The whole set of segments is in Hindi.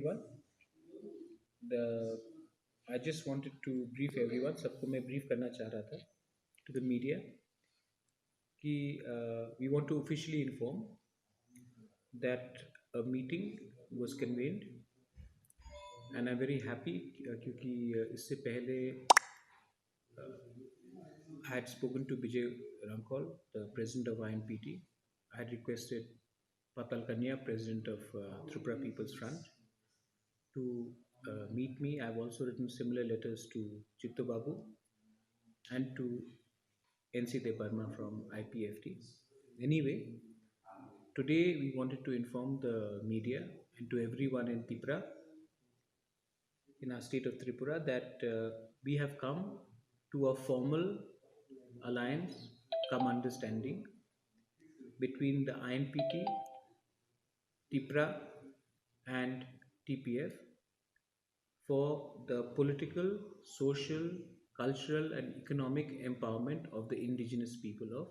everyone. I just wanted to brief everyone. सबको मैं brief करना चाह रहा था to the media कि we want to officially inform that a meeting was convened and I'm very happy क्योंकि इससे पहले I had spoken to Vijay Ramkol, the president of INPT. I had requested Patal Kanya, president of Tripura People's Front, to meet me. I've also written similar letters to Chitto Babu and to NC Debarma from IPFT. Anyway, today we wanted to inform the media and to everyone in TIPRA, in our state of Tripura, that we have come to a formal alliance, come understanding between the INPT, TIPRA and TPF for the political, social, cultural and economic empowerment of the indigenous people of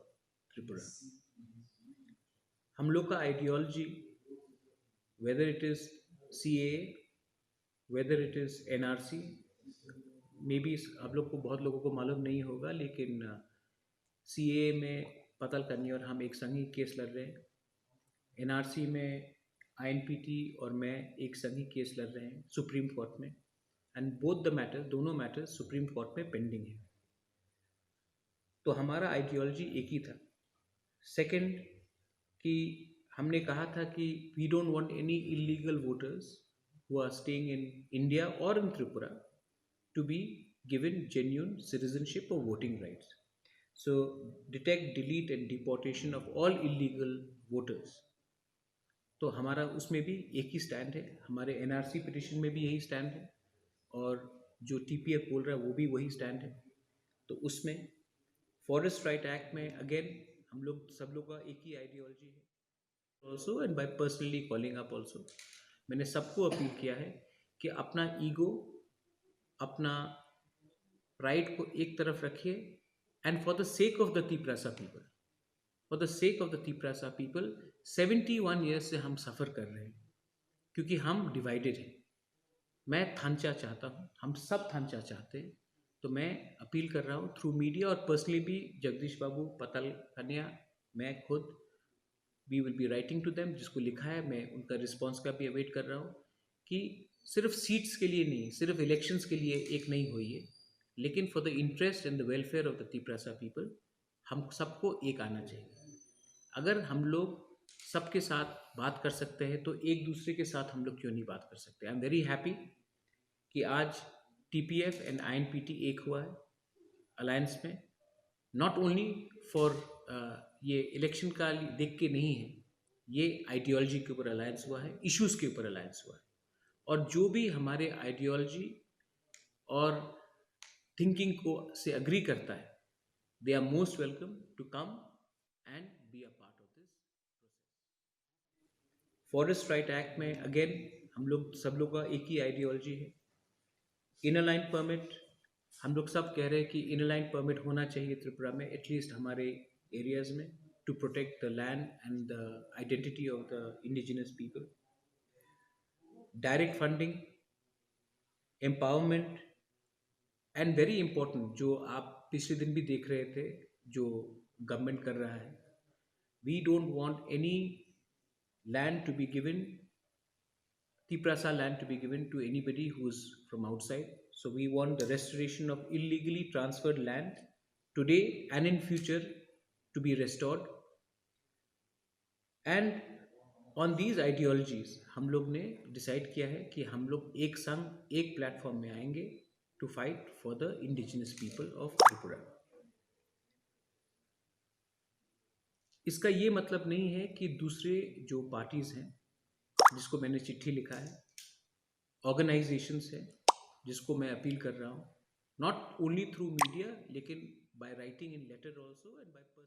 Tripura. हम लोग का ideology, whether it is CAA, whether it is NRC, maybe आप लोग को बहुत लोगों को मालूम नहीं होगा, लेकिन CAA में पतल कन्या और हम एक संग ही केस लड़ रहे हैं. NRC में INPT और मैं एक संग ही केस लड़ रहे हैं सुप्रीम कोर्ट में. एंड बोथ द मैटर्स, दोनों मैटर्स सुप्रीम कोर्ट में पेंडिंग है. तो हमारा आइडियोलॉजी एक ही था. सेकंड कि हमने कहा था कि we don't want any illegal voters who are staying in India और in Tripura to be given genuine citizenship और voting rights. So detect, delete and deportation of all illegal voters. तो हमारा उसमें भी एक ही स्टैंड है. हमारे NRC पिटिशन में भी यही स्टैंड है और जो TPF बोल रहा है वो भी वही स्टैंड है. तो उसमें फॉरेस्ट राइट एक्ट में अगेन हम लोग सब लोग का एक ही आइडियोलॉजी है. Also and by personally calling up also मैंने सबको अपील किया है कि अपना ईगो, अपना प्राइड को एक तरफ रखिए and for the sake of the Tiprasa people, for the sake of the Tiprasa people 71 years से हम सफ़र कर रहे हैं क्योंकि हम डिवाइडेड हैं. मैं थांचा चाहता हूँ, हम सब थांचा चाहते हैं. तो मैं अपील कर रहा हूँ थ्रू मीडिया और पर्सनली भी जगदीश बाबू, पतल कन्या, मैं खुद, we will be writing to them. जिसको लिखा है मैं उनका रिस्पॉन्स का भी अवेट कर रहा हूँ कि सिर्फ सीट्स के लिए नहीं, सिर्फ इलेक्शंस के लिए एक नहीं होइए, लेकिन for the interest and the welfare of the Tiprasa people हम सबको एक आना चाहिए. अगर हम लोग सबके साथ बात कर सकते हैं तो एक दूसरे के साथ हम लोग क्यों नहीं बात कर सकते. आई एम वेरी हैप्पी कि आज TPF एंड INPT एक हुआ है अलायंस में. नॉट ओनली फॉर ये इलेक्शन का देख के नहीं है, ये आइडियोलॉजी के ऊपर अलायंस हुआ है, इश्यूज़ के ऊपर अलायंस हुआ है. और जो भी हमारे आइडियोलॉजी और थिंकिंग को से अग्री करता है, they are most welcome to come and be a part of this process. Forest right act में अगेन हम लोग सब लोग का एक ही आइडियोलॉजी है. इनर लाइन परमिट, हम लोग सब कह रहे हैं कि इनर लाइन परमिट होना चाहिए त्रिपुरा में, एटलीस्ट हमारे एरियाज़ में, to protect the land and the identity of the indigenous people. Direct funding, empowerment and very important जो आप पिछले दिन भी देख रहे थे जो गवर्नमेंट कर रहा है, we don't want any land to be given, Tiprasa land to be given to anybody who is from outside. So we want the restoration of illegally transferred land today and in future to be restored. And on these ideologies हम लोग ने डिसाइड किया है कि हम लोग एक संग एक प्लेटफॉर्म में आएंगे to fight for the indigenous people of Tripura. इसका ये मतलब नहीं है कि दूसरे जो पार्टीज़ हैं जिसको मैंने चिट्ठी लिखा है, ऑर्गेनाइजेशंस है जिसको मैं अपील कर रहा हूँ, नॉट ओनली थ्रू मीडिया लेकिन by writing in letter also and bye